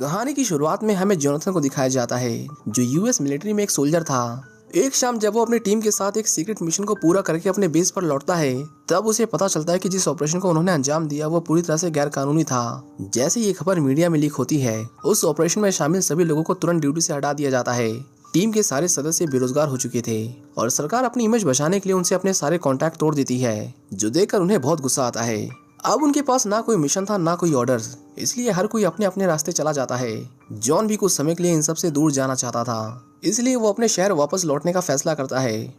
कहानी की शुरुआत में हमें जोनाथन को दिखाया जाता है, जो यूएस मिलिट्री में एक सोल्जर था। एक शाम जब वो अपनी टीम के साथ एक सीक्रेट मिशन को पूरा करके अपने बेस पर लौटता है, तब उसे पता चलता है कि जिस ऑपरेशन को उन्होंने अंजाम दिया वो पूरी तरह से गैर कानूनी था। जैसे ये खबर मीडिया में लीक होती है, उस ऑपरेशन में शामिल सभी लोगों को तुरंत ड्यूटी से हटा दिया जाता है। टीम के सारे सदस्य बेरोजगार हो चुके थे और सरकार अपनी इमेज बचाने के लिए उनसे अपने सारे कॉन्टैक्ट तोड़ देती है, जो देखकर उन्हें बहुत गुस्सा आता है। अब उनके पास ना कोई मिशन था ना कोई ऑर्डर्स, इसलिए हर कोई अपने अपने रास्ते चला जाता है। जॉन भी कुछ समय के लिए इन सब से दूर जाना चाहता था, इसलिए वो अपने शहर वापस लौटने का फैसला करता है।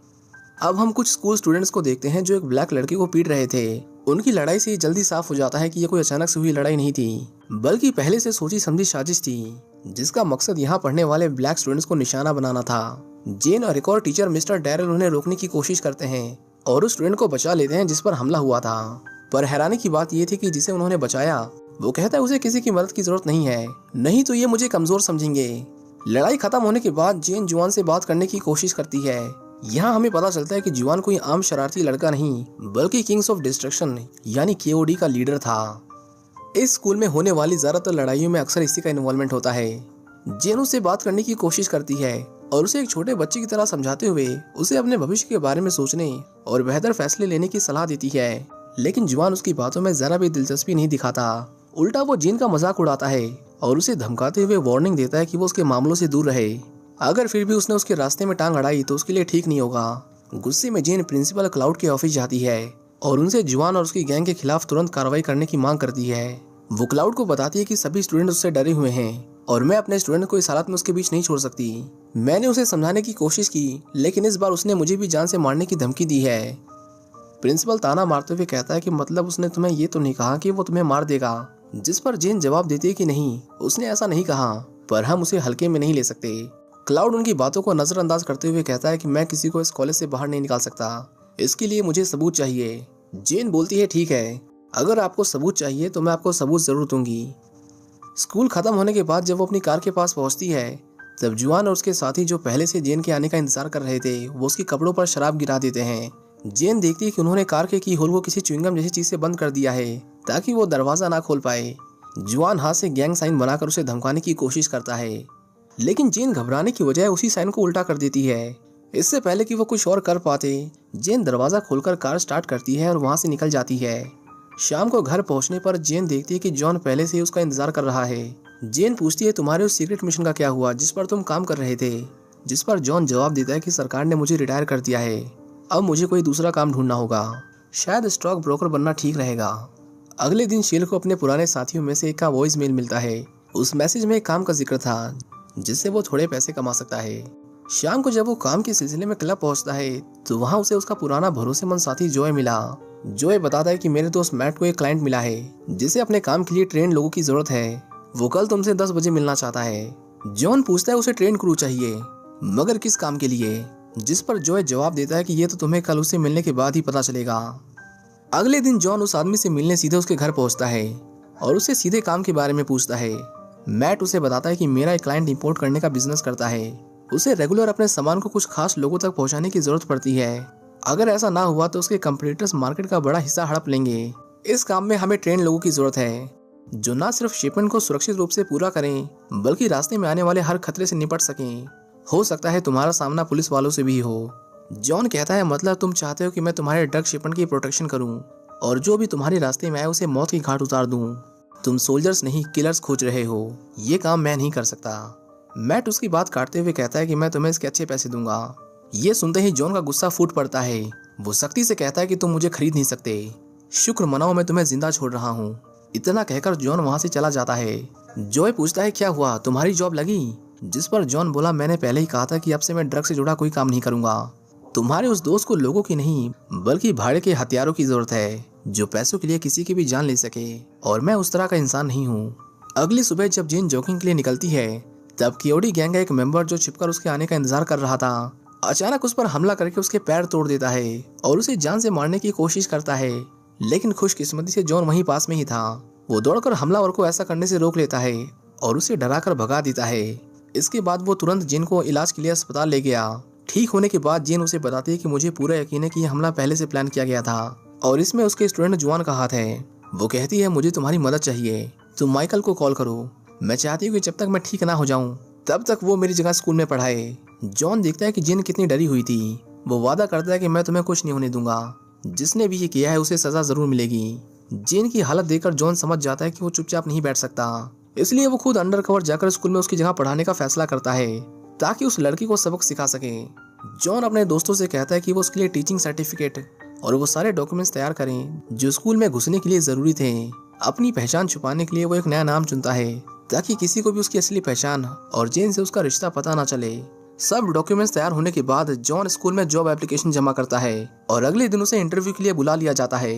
अब हम कुछ स्कूल स्टूडेंट्स को देखते हैं जो एक ब्लैक लड़के को पीट रहे थे। उनकी लड़ाई से जल्दी साफ हो जाता है कि ये कोई अचानक से हुई लड़ाई नहीं थी, बल्कि पहले से सोची समझी साजिश थी, जिसका मकसद यहाँ पढ़ने वाले ब्लैक स्टूडेंट्स को निशाना बनाना था। जेन और एक और टीचर मिस्टर डैरल उन्हें रोकने की कोशिश करते हैं और उस स्टूडेंट को बचा लेते हैं जिस पर हमला हुआ था। पर हैरानी की बात यह थी कि जिसे उन्होंने बचाया वो कहता है उसे किसी की मदद की जरूरत नहीं है, नहीं तो ये मुझे कमजोर समझेंगे। लड़ाई खत्म होने के बाद जेन जुआन से बात करने की कोशिश करती है। यहाँ हमें पता चलता है कि जुआन कोई आम शरारती लड़का नहीं, बल्कि किंग्स ऑफ डिस्ट्रक्शन यानी केओडी का लीडर था। इस स्कूल में होने वाली ज्यादातर लड़ाइयों में अक्सर इसी का इन्वॉल्वमेंट होता है। जेन उससे बात करने की कोशिश करती है और उसे एक छोटे बच्चे की तरह समझाते हुए उसे अपने भविष्य के बारे में सोचने और बेहतर फैसले लेने की सलाह देती है, लेकिन जुआन उसकी बातों में जरा भी दिलचस्पी नहीं दिखाता। उल्टा वो जेन का मजाक उड़ाता है और उसे धमकाते हुए वार्निंग देता है कि वो उसके मामलों से दूर रहे। अगर फिर भी उसने उसके रास्ते में टांग अड़ाई तो उसके लिए ठीक नहीं होगा। गुस्से में जेन प्रिंसिपल क्लाउड के ऑफिस जाती है और उनसे जुआन और उसकी गैंग के खिलाफ तुरंत कार्रवाई करने की मांग करती है। वो क्लाउड को बताती है कि सभी स्टूडेंट उससे डरे हुए हैं और मैं अपने स्टूडेंट को इस हालत में उसके बीच नहीं छोड़ सकती। मैंने उसे समझाने की कोशिश की, लेकिन इस बार उसने मुझे भी जान से मारने की धमकी दी है। प्रिंसिपल ताना मारते हुए कहता है कि मतलब उसने तुम्हें ये तो नहीं कहा कि वो तुम्हें मार देगा, जिस पर जेन जवाब देती है कि नहीं, उसने ऐसा नहीं कहा, पर हम उसे हल्के में नहीं ले सकते। क्लाउड उनकी बातों को नजरअंदाज करते हुए कहता है कि मैं किसी को इस कॉलेज से बाहर नहीं निकाल सकता, इसके लिए मुझे सबूत चाहिए। जेन बोलती है ठीक है, अगर आपको सबूत चाहिए तो मैं आपको सबूत जरूर दूंगी। स्कूल खत्म होने के बाद जब वो अपनी कार के पास पहुंचती है, तब जुआन और उसके साथी जो पहले से जेन के आने का इंतजार कर रहे थे वो उसके कपड़ों पर शराब गिरा देते हैं। जेन देखती है कि उन्होंने कार के की होल को किसी च्युइंगम जैसी चीज से बंद कर दिया है ताकि वो दरवाजा ना खोल पाए। जुआन हाथ से गैंग साइन बनाकर उसे धमकाने की कोशिश करता है, लेकिन जेन घबराने की बजाय उसी साइन को उल्टा कर देती है। इससे पहले कि वो कुछ और कर पाते, जेन दरवाजा खोलकर कार स्टार्ट करती है और वहां से निकल जाती है। शाम को घर पहुंचने पर जेन देखती है कि जॉन पहले से ही उसका इंतजार कर रहा है। जेन पूछती है तुम्हारे उस सीक्रेट मिशन का क्या हुआ जिस पर तुम काम कर रहे थे, जिस पर जॉन जवाब देता है कि सरकार ने मुझे रिटायर कर दिया है, अब मुझे कोई दूसरा काम ढूंढना होगा, शायद स्टॉक ब्रोकर बनना ठीक रहेगा। अगले दिन शेल को अपने पुराने साथियों में से एक का वॉइस मेल मिलता है। उस मैसेज में एक काम का जिक्र था जिससे वो थोड़े पैसे कमा सकता है। शाम को जब वो काम के सिलसिले में क्लब पहुंचता है तो वहां उसे उसका पुराना भरोसेमंद साथी जॉय मिला। जॉय बताता है कि मेरे दोस्त मैट को एक क्लाइंट मिला है जिसे अपने काम के लिए ट्रेन लोगों की जरूरत है, वो कल तुमसे 10 बजे मिलना चाहता है। जॉन पूछता है उसे ट्रेन क्रू चाहिए, मगर किस काम के लिए, जिस पर जॉय जवाब देता है कि ये तो तुम्हें कल उससे मिलने के बाद ही पता चलेगा। अगले दिन जॉन उस आदमी से मिलने सीधे उसके घर पहुंचता है और उससे सीधे काम के बारे में पूछता है। मैट उसे बताता है कि मेरा एक क्लाइंट इंपोर्ट करने का बिजनेस करता है, उसे रेगुलर अपने सामान को कुछ खास लोगों तक पहुंचाने की जरूरत पड़ती है। अगर ऐसा ना हुआ तो उसके कंपटीटर्स मार्केट का बड़ा हिस्सा हड़प लेंगे। इस काम में हमें ट्रेन लोगों की जरूरत है जो न सिर्फ शिपमेंट को सुरक्षित रूप से पूरा करें, बल्कि रास्ते में आने वाले हर खतरे से निपट सकें। हो सकता है तुम्हारा सामना पुलिस वालों से भी हो। जॉन कहता है मतलब तुम चाहते हो कि मैं तुम्हारे ड्रग शिपमेंट की प्रोटेक्शन करूं और जो भी तुम्हारे रास्ते में आए उसे मौत की घाट उतार दूं। तुम सोल्जर्स नहीं किलर्स खोज रहे हो, ये काम मैं नहीं कर सकता। मैट उसकी बात काटते हुए कहता है कि मैं तुम्हें इसके अच्छे पैसे दूंगा। ये सुनते ही जॉन का गुस्सा फूट पड़ता है। वो सख्ती से कहता है कि तुम मुझे खरीद नहीं सकते, शुक्र मनाओ मैं तुम्हें जिंदा छोड़ रहा हूँ। इतना कहकर जॉन वहां से चला जाता है। जॉय पूछता है क्या हुआ, तुम्हारी जॉब लगी, जिस पर जॉन बोला मैंने पहले ही कहा था कि अब से मैं ड्रग से जुड़ा कोई काम नहीं करूंगा। तुम्हारे उस दोस्त को लोगों की नहीं बल्कि भाड़े के हथियारों की जरूरत है जो पैसों के लिए किसी की भी जान ले सके, और मैं उस तरह का इंसान नहीं हूँ। अगली सुबह जब जेन जॉगिंग के लिए निकलती है तब केओडी गैंग का एक मेंबर जो छिपकर उसके आने का इंतजार कर रहा था अचानक उस पर हमला करके उसके पैर तोड़ देता है और उसे जान से मारने की कोशिश करता है, लेकिन खुशकिस्मती से जॉन वहीं पास में ही था। वो दौड़कर हमलावर को ऐसा करने से रोक लेता है और उसे डराकर भगा देता है। इसके बाद वो तुरंत जेन को इलाज के लिए अस्पताल ले गया। ठीक होने के बाद जेन उसे बताती है कि मुझे पूरा यकीन है कि यह हमला पहले से प्लान किया गया था और इसमें उसके स्टूडेंट जुआन का हाथ है। वो कहती है मुझे तुम्हारी मदद चाहिए, तुम माइकल को कॉल करो, मैं चाहती हूँ कि जब तक मैं ठीक ना हो जाऊँ तब तक वो मेरी जगह स्कूल में पढ़ाए। जॉन देखता है कि जिन कितनी डरी हुई थी। वो वादा करता है कि मैं तुम्हें कुछ नहीं होने दूंगा, जिसने भी ये किया है उसे सजा जरूर मिलेगी। जिन की हालत देखकर जॉन समझ जाता है कि वो चुपचाप नहीं बैठ सकता, इसलिए वो खुद अंडरकवर जाकर स्कूल में उसकी जगह पढ़ाने का फैसला करता है ताकि उस लड़की को सबक सिखा सके। जॉन अपने दोस्तों से कहता है कि वो उसके लिए टीचिंग सर्टिफिकेट और वो सारे डॉक्यूमेंट्स तैयार करें जो स्कूल में घुसने के लिए जरूरी थे। अपनी पहचान छुपाने के लिए वो एक नया नाम चुनता है ताकि किसी को भी उसकी असली पहचान और जेन से उसका रिश्ता पता ना चले। सब डॉक्यूमेंट्स तैयार होने के बाद जॉन स्कूल में जॉब एप्लीकेशन जमा करता है और अगले दिन उसे इंटरव्यू के लिए बुला लिया जाता है।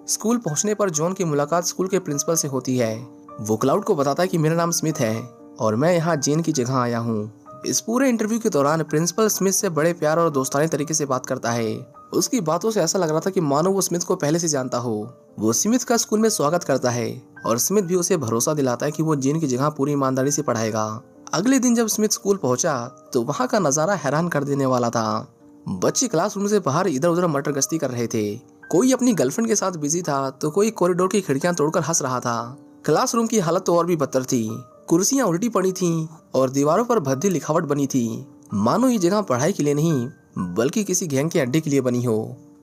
स्कूल पहुंचने पर जॉन की मुलाकात स्कूल के प्रिंसिपल से होती है। वो क्लाउड को बताता है कि मेरा नाम स्मिथ है और मैं यहाँ जेन की जगह आया हूँ। इस पूरे इंटरव्यू के दौरान प्रिंसिपल स्मिथ से बड़े प्यार और दोस्ताने तरीके से बात करता है। उसकी बातों से ऐसा लग रहा था कि मानो वो स्मिथ को पहले से जानता हो। वो स्मिथ का स्कूल में स्वागत करता है और स्मिथ भी उसे भरोसा दिलाता है कि वो जेन की जगह पूरी ईमानदारी से पढ़ाएगा। अगले दिन जब स्मिथ स्कूल पहुंचा तो वहां का नजारा हैरान कर देने वाला था। बच्चे क्लासरूम से बाहर इधर उधर मटर गश्ती कर रहे थे। कोई अपनी गर्लफ्रेंड के साथ बिजी था तो कोई कॉरिडोर की खिड़कियां तोड़कर हंस रहा था। क्लासरूम की हालत तो और भी बदतर थी। कुर्सियां उल्टी पड़ी थीं और दीवारों पर भद्दी लिखावट बनी थी, मानो ये जगह पढ़ाई के लिए नहीं बल्कि किसी गैंग के अड्डे के लिए बनी हो।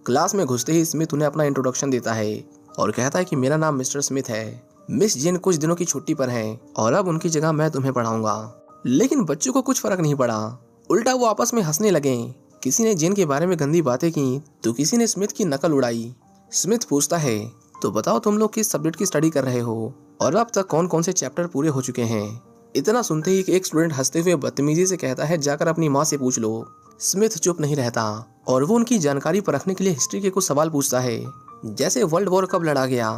क्लास में घुसते ही स्मिथ उन्हें अपना इंट्रोडक्शन देता है और कहता है कि मेरा नाम मिस्टर स्मिथ है। मिस जेन कुछ दिनों की छुट्टी पर हैं और अब उनकी जगह मैं तुम्हें पढ़ाऊंगा। लेकिन बच्चों को कुछ फर्क नहीं पड़ा, उल्टा वो आपस में हंसने लगे। किसी ने जेन के बारे में गंदी बातें की तो किसी ने स्मिथ की नकल उड़ाई। स्मिथ पूछता है तो बताओ तुम लोग किस सब्जेक्ट की स्टडी कर रहे हो और अब तक कौन कौन से चैप्टर पूरे हो चुके हैं। इतना सुनते ही एक स्टूडेंट हंसते हुए बदतमीजी से कहता है जाकर अपनी माँ से पूछ लो। स्मिथ चुप नहीं रहता और वो उनकी जानकारी परखने के लिए हिस्ट्री के कुछ सवाल पूछता है, जैसे वर्ल्ड वॉर कब लड़ा गया,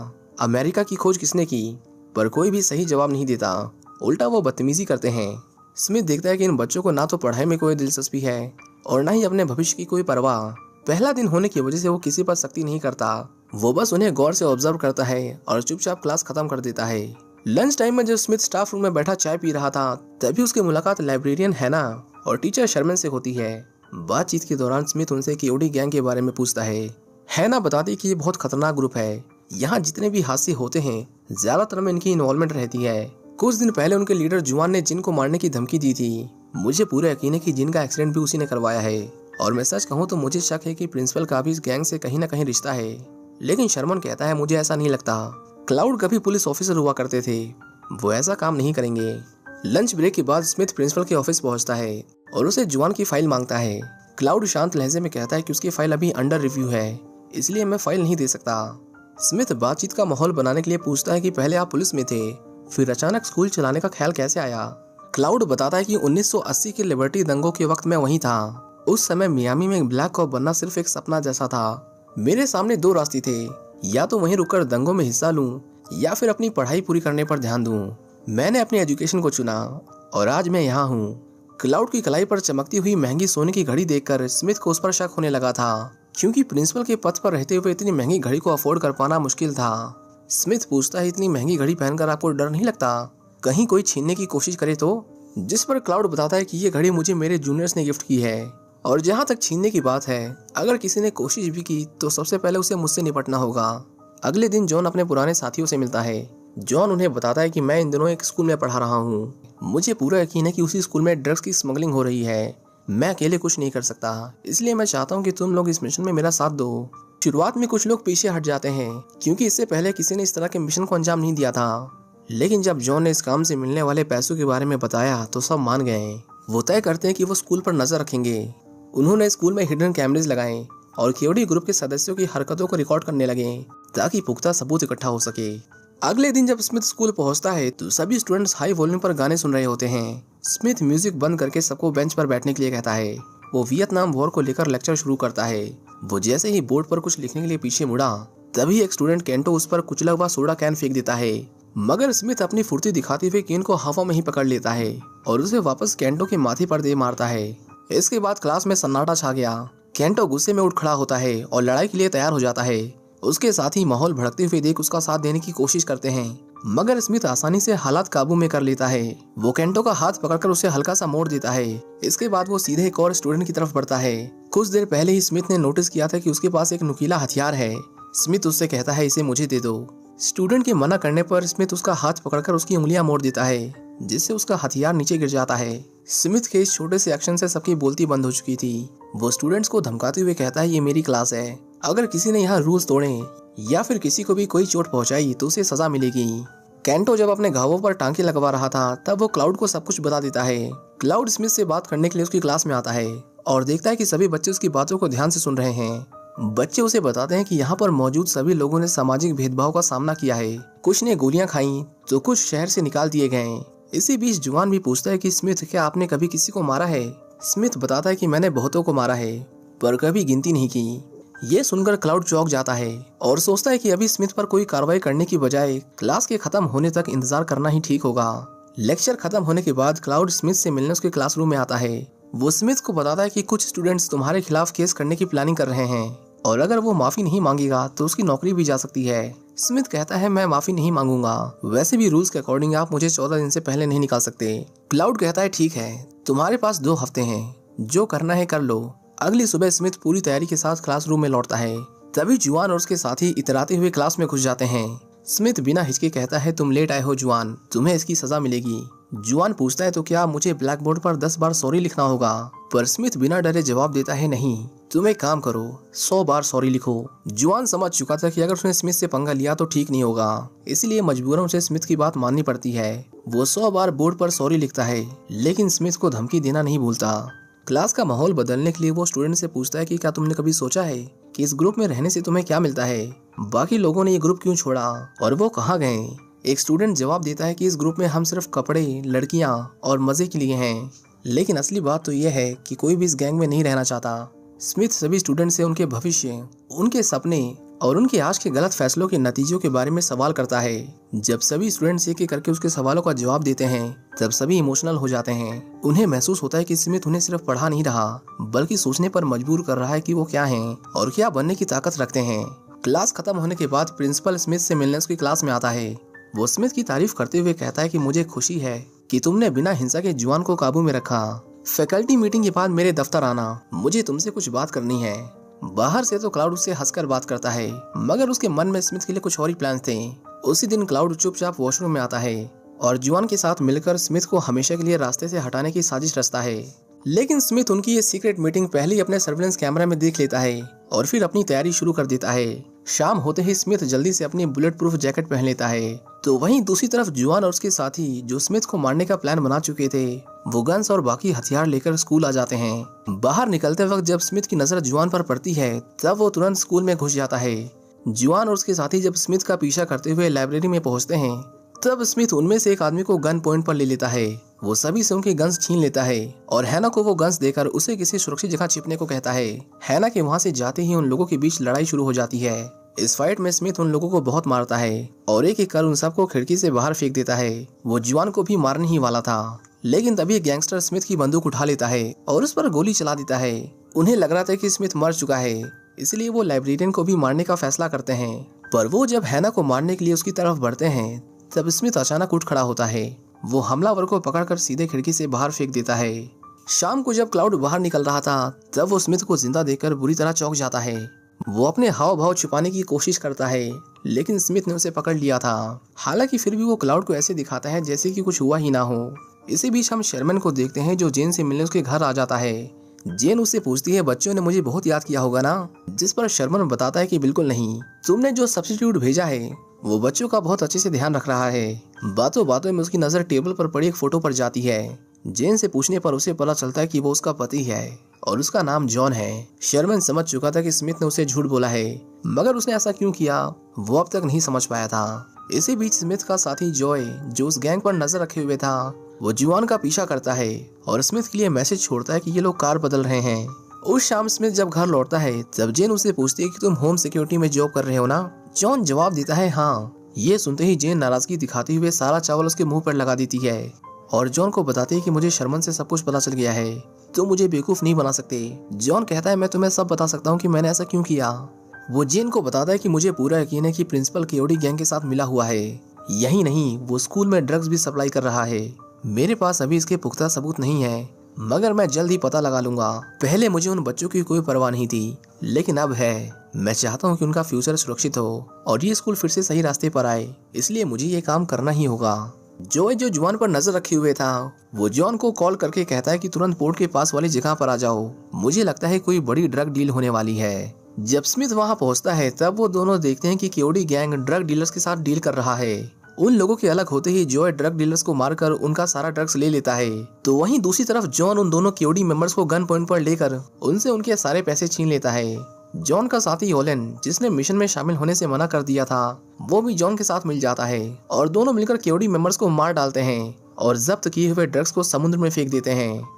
अमेरिका की खोज किसने की, पर कोई भी सही जवाब नहीं देता। उल्टा वो बदतमीजी करते हैं। स्मिथ देखता है कि इन बच्चों को ना तो पढ़ाई में कोई दिलचस्पी है और ना ही अपने भविष्य की कोई परवाह। पहला दिन होने की वजह से वो किसी पर सख्ती नहीं करता, वो बस उन्हें गौर से ऑब्जर्व करता है और चुपचाप क्लास खत्म कर देता है। लंच टाइम में जब स्मिथ स्टाफ रूम में बैठा चाय पी रहा था तभी उसकी मुलाकात लाइब्रेरियन हैना और टीचर शर्मन से होती है। बातचीत के दौरान स्मिथ उनसे केओडी गैंग के बारे में पूछता है। हैना बताती कि ये बहुत खतरनाक ग्रुप है, यहाँ जितने भी हादसे होते हैं ज्यादातर में इनकी इन्वॉल्वमेंट रहती है। कुछ दिन पहले उनके लीडर जुआन ने जिन को मारने की धमकी दी थी। मुझे पूरा यकीन है कि जिन का एक्सीडेंट भी उसी ने करवाया है और मैं सच कहूँ तो मुझे शक है कि प्रिंसिपल का भी इस गैंग से कहीं ना कहीं रिश्ता है, लेकिन शर्मन कहता है मुझे ऐसा नहीं लगता। क्लाउड कभी पुलिस ऑफिसर हुआ करते थे, वो ऐसा काम नहीं करेंगे। लंच ब्रेक के बाद स्मिथ प्रिंसिपल के ऑफिस पहुंचता है और उसे जुआन की फाइल मांगता है। क्लाउड शांत लहजे में कहता है कि उसकी फाइल अभी अंडर रिव्यू है, इसलिए मैं फाइल नहीं दे सकता। स्मिथ बातचीत का माहौल बनाने के लिए पूछता है कि पहले आप पुलिस में थे, फिर अचानक स्कूल चलाने का ख्याल कैसे आया। क्लाउड बताता है कि 1980 के लिबर्टी दंगों के वक्त मैं वहीं था। उस समय मियामी में ब्लैक कॉप बनना सिर्फ एक सपना जैसा था। मेरे सामने दो रास्ते थे, या तो वहीं रुककर दंगों में हिस्सा लूं या फिर अपनी पढ़ाई पूरी करने पर ध्यान दूं। मैंने अपनी एजुकेशन को चुना और आज मैं यहाँ हूँ। क्लाउड की कलाई पर चमकती हुई महंगी सोने की घड़ी देखकर स्मिथ को उस पर शक होने लगा था, क्योंकि प्रिंसिपल के पद पर रहते हुए इतनी महंगी घड़ी को अफोर्ड कर पाना मुश्किल था। स्मिथ पूछता है इतनी महंगी घड़ी पहनकर आपको डर नहीं लगता, कहीं कोई छीनने की कोशिश करे तो? जिस पर क्लाउड बताता है कि ये घड़ी मुझे मेरे जूनियर्स ने गिफ्ट की है और जहाँ तक छीनने की बात है, अगर किसी ने कोशिश भी की तो सबसे पहले उसे मुझसे निपटना होगा। अगले दिन जॉन अपने पुराने साथियों से मिलता है। जॉन उन्हें बताता है कि मैं इन दिनों एक स्कूल में पढ़ा रहा हूँ, मुझे पूरा यकीन है कि उसी स्कूल में ड्रग्स की स्मगलिंग हो रही है। मैं अकेले कुछ नहीं कर सकता, इसलिए मैं चाहता हूँ कि तुम लोग इस मिशन में मेरा साथ दो। शुरुआत में कुछ लोग पीछे हट जाते हैं क्योंकि इससे पहले किसी ने इस तरह के मिशन को अंजाम नहीं दिया था, लेकिन जब जॉन ने इस काम से मिलने वाले पैसों के बारे में बताया तो सब मान गए। वो तय करते हैं कि वो स्कूल पर नजर रखेंगे। उन्होंने स्कूल में हिडन कैमरेज लगाए और केओडी ग्रुप के सदस्यों की हरकतों को रिकॉर्ड करने लगे ताकि पुख्ता सबूत इकट्ठा हो सके। अगले दिन जब स्मिथ स्कूल पहुंचता है तो सभी स्टूडेंट्स हाई वॉल्यूम पर गाने सुन रहे होते हैं। स्मिथ म्यूजिक बंद करके सबको बेंच पर बैठने के लिए कहता है। वो वियतनाम वॉर को लेकर लेक्चर शुरू करता है। वो जैसे ही बोर्ड पर कुछ लिखने के लिए पीछे मुड़ा तभी एक स्टूडेंट केंटो उस पर कुचला हुआ सोडा कैन फेंक देता है, मगर स्मिथ अपनी फुर्ती दिखाते हुए केन को हवा में ही पकड़ लेता है और उसे वापस केंटो के माथे पर दे मारता है। इसके बाद क्लास में सन्नाटा छा गया। केंटो गुस्से में उठ खड़ा होता है और लड़ाई के लिए तैयार हो जाता है। उसके साथी माहौल भड़कते हुए देख उसका साथ देने की कोशिश करते हैं, मगर स्मिथ आसानी से हालात काबू में कर लेता है। वो केंटो का हाथ पकड़कर उसे हल्का सा मोड़ देता है। इसके बाद वो सीधे एक और स्टूडेंट की तरफ बढ़ता है। कुछ देर पहले ही स्मिथ ने नोटिस किया था कि उसके पास एक नुकीला हथियार है। स्मिथ उससे कहता है इसे मुझे दे दो। स्टूडेंट के मना करने पर स्मिथ उसका हाथ पकड़कर उसकी उंगलियां मोड़ देता है, जिससे उसका हथियार नीचे गिर जाता है। स्मिथ के इस छोटे से एक्शन से सबकी बोलती बंद हो चुकी थी। वो स्टूडेंट्स को धमकाते हुए कहता है, ये मेरी क्लास है, अगर किसी ने यहाँ रूल्स तोड़े या फिर किसी को भी कोई चोट पहुंचाई तो उसे सजा मिलेगी। कैंटो जब अपने घावों पर टांके लगवा रहा था तब वो क्लाउड को सब कुछ बता देता है। क्लाउड स्मिथ से बात करने के लिए उसकी क्लास में आता है और देखता है कि सभी बच्चे उसकी बातों को ध्यान से सुन रहे हैं। बच्चे उसे बताते हैं कि यहाँ पर मौजूद सभी लोगों ने सामाजिक भेदभाव का सामना किया है, कुछ ने गोलियां खाई तो कुछ शहर से निकाल दिए गए। इसी बीच जुआन भी पूछता है कि स्मिथ, क्या आपने कभी किसी को मारा है? स्मिथ बताता है कि मैंने बहुतों को मारा है पर कभी गिनती नहीं की। ये सुनकर क्लाउड चौंक जाता है और सोचता है कि अभी स्मिथ पर कोई कार्रवाई करने की बजाय क्लास के खत्म होने तक इंतजार करना ही ठीक होगा। लेक्चर खत्म होने के बाद क्लाउड स्मिथ से मिलने उसके क्लासरूम में आता है। वो स्मिथ को बताता है कि कुछ स्टूडेंट्स तुम्हारे खिलाफ केस करने की प्लानिंग कर रहे हैं और अगर वो माफी नहीं मांगेगा तो उसकी नौकरी भी जा सकती है। स्मिथ कहता है, मैं माफी नहीं मांगूंगा, वैसे भी रूल्स के अकॉर्डिंग आप मुझे 14 दिन से पहले नहीं निकाल सकते। क्लाउड कहता है, ठीक है, तुम्हारे पास 2 हफ्ते हैं, जो करना है कर लो। अगली सुबह स्मिथ पूरी तैयारी के साथ क्लासरूम में लौटता है। तभी जुआन और उसके साथी इतराते हुए क्लास में घुस जाते हैं। स्मिथ बिना हिचके कहता है, तुम लेट आए हो जुआन, तुम्हें इसकी सजा मिलेगी। जुआन पूछता है, तो क्या मुझे ब्लैक बोर्ड पर 10 बार सॉरी लिखना होगा? पर स्मिथ बिना डरे जवाब देता है, नहीं, तुम एक काम करो, 100 बार सॉरी लिखो। जुआन समझ चुका था कि अगर उसने स्मिथ से पंगा लिया तो ठीक नहीं होगा, इसलिए मजबूरन उसे स्मिथ की बात माननी पड़ती है। वो 100 बार बोर्ड पर सॉरी लिखता है, लेकिन स्मिथ को धमकी देना नहीं भूलता। क्लास का माहौल बदलने के लिए वो स्टूडेंट से पूछता है कि क्या तुमने कभी सोचा है कि इस ग्रुप में रहने से तुम्हें क्या मिलता है? बाकी लोगों ने ये ग्रुप क्यों छोड़ा और वो कहाँ गए? एक स्टूडेंट जवाब देता है कि इस ग्रुप में हम सिर्फ कपड़े, लड़कियां और मजे के लिए हैं, लेकिन असली बात तो ये है कि कोई भी इस गैंग में नहीं रहना चाहता। स्मिथ सभी स्टूडेंट से उनके भविष्य, उनके सपने और उनके आज के गलत फैसलों के नतीजों के बारे में सवाल करता है। जब सभी स्टूडेंट्स एक एक करके उसके सवालों का जवाब देते हैं तब सभी इमोशनल हो जाते हैं। उन्हें महसूस होता है कि स्मिथ उन्हें सिर्फ पढ़ा नहीं रहा बल्कि सोचने पर मजबूर कर रहा है कि वो क्या हैं और क्या बनने की ताकत रखते हैं। क्लास खत्म होने के बाद प्रिंसिपल स्मिथ से मिलने उसकी क्लास में आता है। वो स्मिथ की तारीफ करते हुए कहता है कि मुझे खुशी है कि तुमने बिना हिंसा के जुआन को काबू में रखा। फैकल्टी मीटिंग के बाद मेरे दफ्तर आना, मुझे तुमसे कुछ बात करनी है। बाहर से तो क्लाउड उससे हंसकर बात करता है, मगर उसके मन में स्मिथ के लिए कुछ और ही प्लान थे। उसी दिन क्लाउड चुपचाप वॉशरूम में आता है और जुआन के साथ मिलकर स्मिथ को हमेशा के लिए रास्ते से हटाने की साजिश रचता है। लेकिन स्मिथ उनकी ये सीक्रेट मीटिंग पहले ही अपने सर्विलेंस कैमरा में देख लेता है और फिर अपनी तैयारी शुरू कर देता है। शाम होते ही स्मिथ जल्दी से अपनी बुलेट प्रूफ जैकेट पहन लेता है। तो वहीं दूसरी तरफ जुआन और उसके साथी जो स्मिथ को मारने का प्लान बना चुके थे, वो गन्स और बाकी हथियार लेकर स्कूल आ जाते हैं। बाहर निकलते वक्त जब स्मिथ की नजर जुआन पर पड़ती है तब वो तुरंत स्कूल में घुस जाता है। जुआन और उसके साथी जब स्मिथ का पीछा करते हुए लाइब्रेरी में पहुंचते हैं तब स्मिथ उनमें से एक आदमी को गन पॉइंट पर ले लेता है। वो सभी से उनके गन्स छीन लेता है और हैना को वो गन्स देकर उसे किसी सुरक्षित जगह छिपने को कहता है। हैना के वहाँ से जाते ही उन लोगों के बीच लड़ाई शुरू हो जाती है। इस फाइट में स्मिथ उन लोगों को बहुत मारता है और एक एक कर उन सबको खिड़की से बाहर फेंक देता है। वो जुआन को भी मारने ही वाला था, लेकिन तभी एक गैंगस्टर स्मिथ की बंदूक उठा लेता है और उस पर गोली चला देता है। उन्हें लग रहा था कि स्मिथ मर चुका है, इसलिए वो लाइब्रेरियन को भी मारने का फैसला करते हैं। पर वो जब हैना को मारने के लिए उसकी तरफ बढ़ते हैं तब स्मिथ अचानक उठ खड़ा होता है। वो हमलावर को पकड़कर सीधे खिड़की से बाहर फेंक देता है। शाम को जब क्लाउड बाहर निकल रहा था तब वो स्मिथ को जिंदा देखकर बुरी तरह चौंक जाता है। वो अपने हाव भाव छुपाने की कोशिश करता है, लेकिन स्मिथ ने उसे पकड़ लिया था। हालांकि फिर भी वो क्लाउड को ऐसे दिखाता है जैसे कि कुछ हुआ ही ना हो। इसी बीच हम शर्मन को देखते हैं जो जेन से मिलने उसके घर आ जाता है। जेन उससे पूछती है, बच्चों ने मुझे बहुत याद किया होगा ना? जिस पर शर्मन बताता है कि बिल्कुल नहीं, तुमने जो सब्स्टिट्यूट भेजा है वो बच्चों का बहुत अच्छे से ध्यान रख रहा है। बातों बातों में उसकी नजर टेबल पर पड़ी एक फोटो पर जाती है। जेन से पूछने पर उसे पता चलता है कि वो उसका पति है और उसका नाम जॉन है। शर्मन समझ चुका था कि स्मिथ ने उसे झूठ बोला है, मगर उसने ऐसा क्यों किया वो अब तक नहीं समझ पाया था। इसी बीच स्मिथ का साथी जॉय जो उस गैंग पर नजर रखे हुए था, वो जुआन का पीछा करता है और स्मिथ के लिए मैसेज छोड़ता है कि ये लोग कार बदल रहे हैं। उस शाम स्मिथ जब घर लौटता है तब जेन उसे पूछती है कि तुम होम सिक्योरिटी में जॉब कर रहे हो ना? जॉन जवाब देता है हाँ। ये सुनते ही जेन नाराजगी दिखाते हुए सारा चावल उसके मुंह पर लगा देती है और जॉन को बताती है कि मुझे शर्मन से सब कुछ पता चल गया है, तो मुझे बेवकूफ नहीं बना सकते। जॉन कहता है, मैं तुम्हें सब बता सकता हूँ कि मैंने ऐसा क्यों किया। वो जेन को बताता है कि मुझे पूरा यकीन है कि प्रिंसिपल केओडी गैंग के साथ मिला हुआ है। यही नहीं, वो स्कूल में ड्रग्स भी सप्लाई कर रहा है। मेरे पास अभी इसके पुख्ता सबूत नहीं है, मगर मैं जल्द ही पता लगा लूंगा। पहले मुझे उन बच्चों की कोई परवाह नहीं थी, लेकिन अब है। मैं चाहता हूँ कि उनका फ्यूचर सुरक्षित हो और ये स्कूल फिर से सही रास्ते पर आए, इसलिए मुझे ये काम करना ही होगा। जॉय जो जॉन पर नजर रखे हुए था, वो जॉन को कॉल करके कहता है कि तुरंत पोर्ट के पास वाली जगह पर आ जाओ, मुझे लगता है कोई बड़ी ड्रग डील होने वाली है। जब स्मिथ वहां पहुंचता है तब वो दोनों देखते हैं कि केओडी गैंग ड्रग डीलर्स के साथ डील कर रहा है। उन लोगों के अलग होते ही जॉय ड्रग डीलर्स को मारकर उनका सारा ड्रग्स ले लेता है, तो वहीं दूसरी तरफ जॉन उन दोनों केओडी मेंबर्स को गन पॉइंट पर लेकर उनसे उनके सारे पैसे छीन लेता है। जॉन का साथी ओलेन, जिसने मिशन में शामिल होने से मना कर दिया था, वो भी जॉन के साथ मिल जाता है और दोनों मिलकर केओडी मेंबर्स को मार डालते हैं और जब्त किए हुए ड्रग्स को समुद्र में फेंक देते हैं।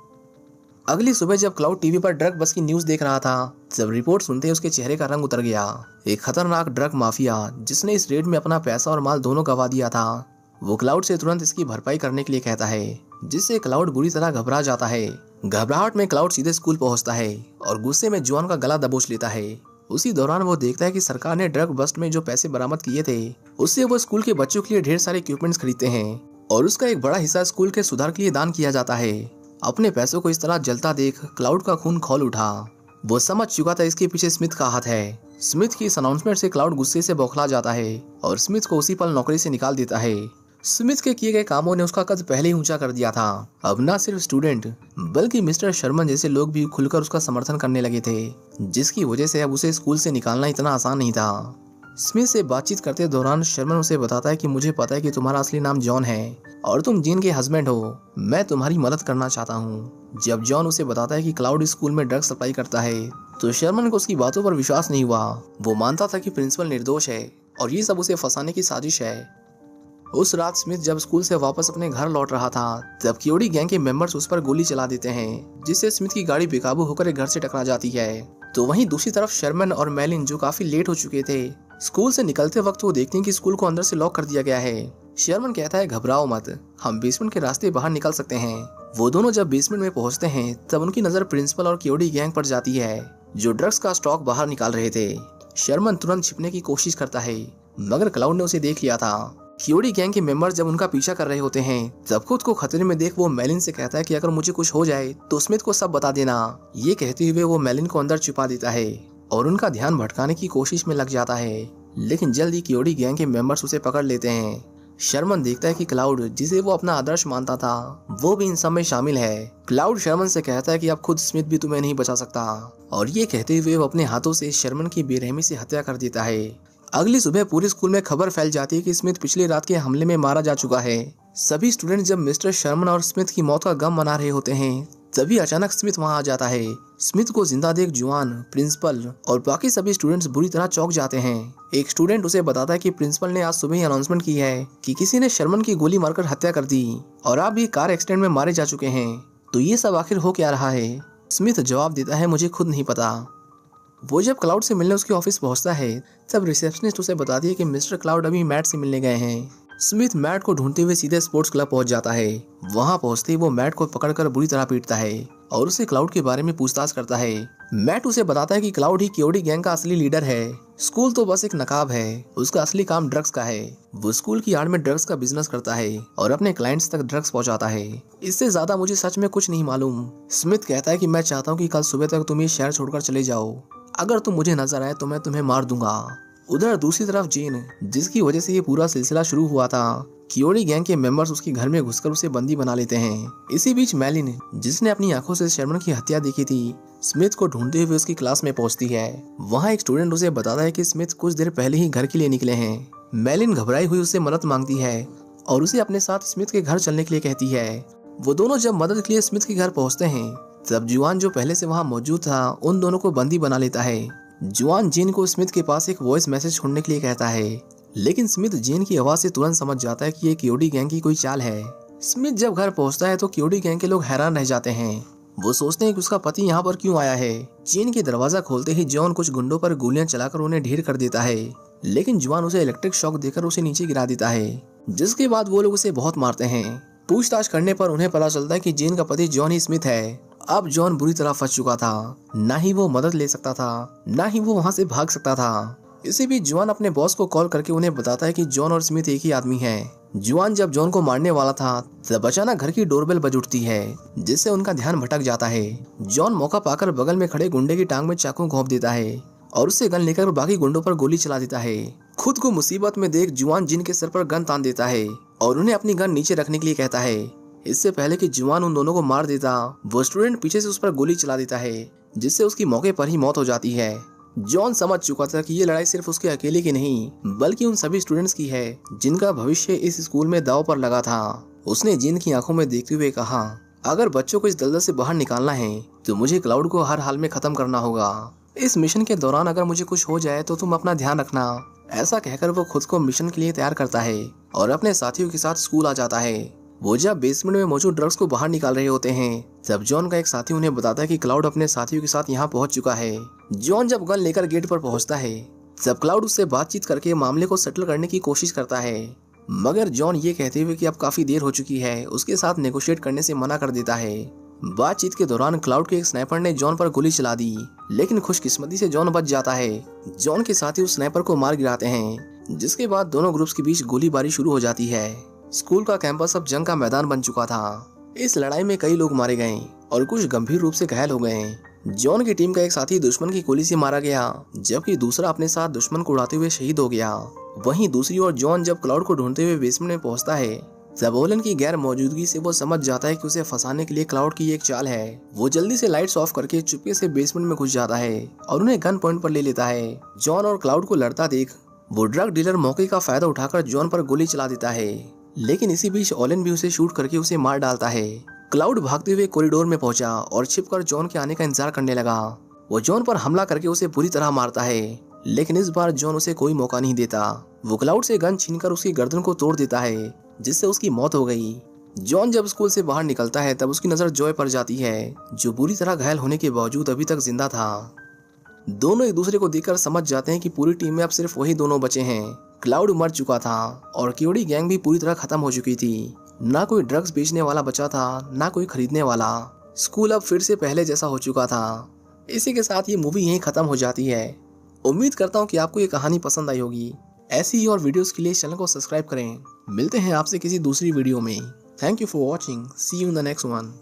अगली सुबह जब क्लाउड टीवी पर ड्रग बस की न्यूज देख रहा था, जब रिपोर्ट सुनते ही उसके चेहरे का रंग उतर गया। एक खतरनाक ड्रग माफिया जिसने इस रेड में अपना पैसा और माल दोनों गंवा दिया था, वो क्लाउड से तुरंत इसकी भरपाई करने के लिए कहता है, जिससे क्लाउड बुरी तरह घबरा जाता है। घबराहट में क्लाउड सीधे स्कूल पहुंचता है और गुस्से में जॉन का गला दबोच लेता है। उसी दौरान वो देखता है कि सरकार ने ड्रग बस्ट में जो पैसे बरामद किए थे, उससे वो स्कूल के बच्चों के लिए ढेर सारे इक्विपमेंट्स खरीदते हैं और उसका एक बड़ा हिस्सा स्कूल के सुधार के लिए दान किया जाता है। अपने पैसों को इस तरह जलता देख क्लाउड का खून खौल उठा। वो समझ चुका था इसके पीछे स्मिथ का हाथ है। स्मिथ की इस अनाउंसमेंट से क्लाउड गुस्से से बौखला जाता है और स्मिथ को उसी पल नौकरी से निकाल देता है। स्मिथ के किए गए कामों ने उसका कद पहले ही ऊंचा कर दिया था। अब न सिर्फ स्टूडेंट बल्कि मिस्टर शर्मन जैसे लोग भी खुलकर उसका समर्थन करने लगे थे, जिसकी वजह से अब उसे स्कूल से निकालना इतना आसान नहीं था। स्मिथ से बातचीत करते दौरान शर्मन उसे बताता है कि मुझे पता है कि तुम्हारा असली नाम जॉन है और तुम जीन के हस्बैंड हो, मैं तुम्हारी मदद करना चाहता हूँ। जब जॉन उसे बताता है कि क्लाउड स्कूल में ड्रग्स सप्लाई करता है, तो शर्मन को उसकी बातों पर विश्वास नहीं हुआ। वो मानता था कि प्रिंसिपल निर्दोष है और ये सब उसे फंसाने की साजिश है। उस रात स्मिथ जब स्कूल से वापस अपने घर लौट रहा था, तब केओडी गैंग के मेंबर्स उस पर गोली चला देते हैं, जिससे स्मिथ की गाड़ी बेकाबू होकर एक घर से टकरा जाती है। तो वहीं दूसरी तरफ शर्मन और मेलिन, जो काफी लेट हो चुके थे, स्कूल से निकलते वक्त वो देखते हैं कि स्कूल को अंदर से लॉक कर दिया गया है। शर्मन कहता है, घबराओ मत, हम बेसमेंट के रास्ते बाहर निकल सकते हैं। वो दोनों जब बेसमेंट में पहुंचते हैं तब उनकी नजर प्रिंसिपल और केओडी गैंग पर जाती है, जो ड्रग्स का स्टॉक बाहर निकाल रहे थे। शर्मन तुरंत छिपने की कोशिश करता है, मगर क्लाउड ने उसे देख लिया था। केओडी गैंग के मेंबर्स जब उनका पीछा कर रहे होते हैं, तब खुद को खतरे में देख वो मेलिन से कहता है कि अगर मुझे कुछ हो जाए तो स्मिथ को सब बता देना। ये कहते हुए वो मेलिन को अंदर छुपा देता है और उनका ध्यान भटकाने की कोशिश में लग जाता है, लेकिन जल्द ही केओडी गैंग के मेंबर्स उसे पकड़ लेते हैं। शर्मन देखता है कि क्लाउड, जिसे वो अपना आदर्श मानता था, वो भी इन सब में शामिल है। क्लाउड शर्मन से कहता है कि अब खुद स्मिथ भी तुम्हें नहीं बचा सकता, और ये कहते हुए वो अपने हाथों से शर्मन की बेरहमी से हत्या कर देता है। अगली सुबह पूरे स्कूल में खबर फैल जाती है कि स्मिथ पिछली रात के हमले में मारा जा चुका है। सभी स्टूडेंट जब मिस्टर शर्मन और स्मिथ की मौत का गम मना रहे होते हैं, तभी अचानक स्मिथ वहां आ जाता है। स्मिथ को जिंदा देख जुआन, प्रिंसिपल और बाकी सभी स्टूडेंट्स बुरी तरह चौंक जाते हैं। एक स्टूडेंट उसे बताता है कि प्रिंसिपल ने आज सुबह ही अनाउंसमेंट की है कि किसी ने शर्मन की गोली मारकर हत्या कर दी और आप भी कार एक्सीडेंट में मारे जा चुके हैं। तो ये सब आखिर हो क्या रहा है? स्मिथ जवाब देता है, मुझे खुद नहीं पता। वो जब क्लाउड से मिलने उसके ऑफिस पहुंचता है, तब रिसेप्शनिस्ट उसे बताती है कि मिस्टर क्लाउड अभी मैट से मिलने गए हैं। स्मिथ मैट को ढूंढते हुए सीधे स्पोर्ट्स क्लब पहुंच जाता है। वहां पहुंचते ही वो मैट को पकड़कर बुरी तरह पीटता है और उसे क्लाउड के बारे में पूछताछ करता है। मैट उसे बताता है कि क्लाउड ही केओडी गैंग का असली लीडर है, स्कूल तो बस एक नकाब है, उसका असली काम ड्रग्स का है। वो स्कूल की आड़ में ड्रग्स का बिजनेस करता है और अपने क्लाइंट्स तक ड्रग्स पहुंचाता है। इससे ज्यादा मुझे सच में कुछ नहीं मालूम। स्मिथ कहता है कि मैं चाहता हूँ कि कल सुबह तक तुम ये शहर छोड़कर चले जाओ, अगर तुम मुझे नजर आए तो मैं तुम्हें मार दूंगा। उधर दूसरी तरफ जीन, जिसकी वजह से ये पूरा सिलसिला शुरू हुआ था, केओडी गैंग के मेंबर्स उसके घर में घुसकर उसे बंदी बना लेते हैं। इसी बीच मेलिन, जिसने अपनी आंखों से शर्मन की हत्या देखी थी, स्मिथ को ढूंढते हुए उसकी क्लास में पहुंचती है। वहां एक स्टूडेंट उसे बताता है कि स्मिथ कुछ देर पहले ही घर के लिए निकले हैं। मेलिन घबराई हुई उससे मदद मांगती है और उसे अपने साथ स्मिथ के घर चलने के लिए कहती है। वो दोनों जब मदद के लिए स्मिथ के घर पहुंचते हैं, तब जुआन, जो पहले से वहां मौजूद था, उन दोनों को बंदी बना लेता है। जुआन जीन को स्मिथ के पास एक वॉइस मैसेज छोड़ने के लिए कहता है, लेकिन स्मिथ जीन की आवाज से तुरंत समझ जाता है कि ये केओडी गैंग की कोई चाल है। स्मिथ जब घर पहुंचता है तो केओडी गैंग के लोग हैरान रह जाते हैं। वो सोचते हैं कि उसका पति यहाँ पर क्यों आया है। जीन के दरवाजा खोलते ही जॉन कुछ गुंडों पर गोलियां चलाकर उन्हें ढेर कर देता है, लेकिन जुआन उसे इलेक्ट्रिक शॉक देकर उसे नीचे गिरा देता है, जिसके बाद वो लोग उसे बहुत मारते हैं। पूछताछ करने पर उन्हें पता चलता है कि जीन का पति जॉन ही स्मिथ है। अब जॉन बुरी तरह फंस चुका था, ना ही वो मदद ले सकता था, ना ही वो वहां से भाग सकता था। इसी बीच जॉन अपने बॉस को कॉल करके उन्हें बताता है कि जॉन और स्मिथ एक ही आदमी है। जॉन जब जॉन को मारने वाला था, तब अचानक घर की डोरबेल बज उठती है, जिससे उनका ध्यान भटक जाता है। जॉन मौका पाकर बगल में खड़े गुंडे की टांग में चाकू घोंप देता है और उससे गन लेकर बाकी गुंडों पर गोली चला देता है। खुद को मुसीबत में देख जुआन जिन के सर पर गन तान देता है और उन्हें अपनी गन नीचे रखने के लिए कहता है। इससे पहले कि जुआन उन दोनों को मार देता, वो स्टूडेंट पीछे से उस पर गोली चला देता है, जिससे उसकी मौके पर ही मौत हो जाती है। जॉन समझ चुका था कि ये लड़ाई सिर्फ उसके अकेले की नहीं, बल्कि उन सभी स्टूडेंट्स की है जिनका भविष्य इस स्कूल में दांव पर लगा था। उसने जिन की आंखों में देखते हुए कहा, अगर बच्चों को इस दलदल से बाहर निकालना है तो मुझे क्लाउड को हर हाल में खत्म करना होगा। इस मिशन के दौरान अगर मुझे कुछ हो जाए तो तुम अपना ध्यान रखना। ऐसा कहकर वो खुद को मिशन के लिए तैयार करता है और अपने साथियों के साथ स्कूल आ जाता है। वो जब बेसमेंट में मौजूद ड्रग्स को बाहर निकाल रहे होते हैं, तब जॉन का एक साथी उन्हें बताता है कि क्लाउड अपने साथियों के साथ यहाँ पहुंच चुका है। जॉन जब गन लेकर गेट पर पहुंचता है, तब क्लाउड उससे बातचीत करके मामले को सेटल करने की कोशिश करता है, मगर जॉन ये कहते हुए कि अब काफी देर हो चुकी है, उसके साथ नेगोशिएट करने से मना कर देता है। बातचीत के दौरान क्लाउड के एक स्नाइपर ने जॉन पर गोली चला दी, लेकिन खुशकिस्मती से जॉन बच जाता है। जॉन के साथी उस स्नाइपर को मार गिराते हैं, जिसके बाद दोनों ग्रुप्स के बीच गोलीबारी शुरू हो जाती है। स्कूल का कैंपस अब जंग का मैदान बन चुका था। इस लड़ाई में कई लोग मारे गए और कुछ गंभीर रूप से घायल हो गए। जॉन की टीम का एक साथी दुश्मन की गोली से मारा गया, जबकि दूसरा अपने साथ दुश्मन को उड़ाते हुए शहीद हो गया। वहीं दूसरी ओर जॉन जब क्लाउड को ढूंढते हुए बेसमेंट में पहुंचता है, तब ओलन की गैर मौजूदगी से वो समझ जाता है कि उसे फंसाने के लिए क्लाउड की एक चाल है। वो जल्दी से लाइट्स ऑफ करके चुपके से बेसमेंट में घुस जाता है और उन्हें गन पॉइंट पर ले लेता है। जॉन और क्लाउड को लड़ता देख वो ड्रग डीलर मौके का फायदा उठाकर जॉन पर गोली चला देता है, लेकिन इसी बीच ओलन भी उसे शूट करके उसे मार डालता है। क्लाउड भागते हुए कॉरिडोर में पहुंचा और छिपकर जॉन के आने का इंतजार करने लगा। वो जॉन पर हमला करके उसे बुरी तरह मारता है, लेकिन इस बार जॉन उसे कोई मौका नहीं देता। वो क्लाउड से गन छीनकर उसकी गर्दन को तोड़ देता है, जिससे उसकी मौत हो गई। जॉन जब स्कूल से बाहर निकलता है, तब उसकी नजर जॉय पर जाती है, जो बुरी तरह घायल होने के बावजूद अभी तक जिंदा था। दोनों एक दूसरे को देखकर समझ जाते हैं कि पूरी टीम में अब सिर्फ वही दोनों बचे हैं। क्लाउड मर चुका था और क्योड़ी गैंग भी पूरी तरह खत्म हो चुकी थी। ना कोई ड्रग्स बेचने वाला बचा था, ना कोई खरीदने वाला। स्कूल अब फिर से पहले जैसा हो चुका था। इसी के साथ ये मूवी यहीं खत्म हो जाती है। उम्मीद करता हूँ कि आपको ये कहानी पसंद आई होगी। ऐसी ही और वीडियोस के लिए चैनल को सब्सक्राइब करें। मिलते हैं आपसे किसी दूसरी वीडियो में। Thank you for watching. See you in the next one.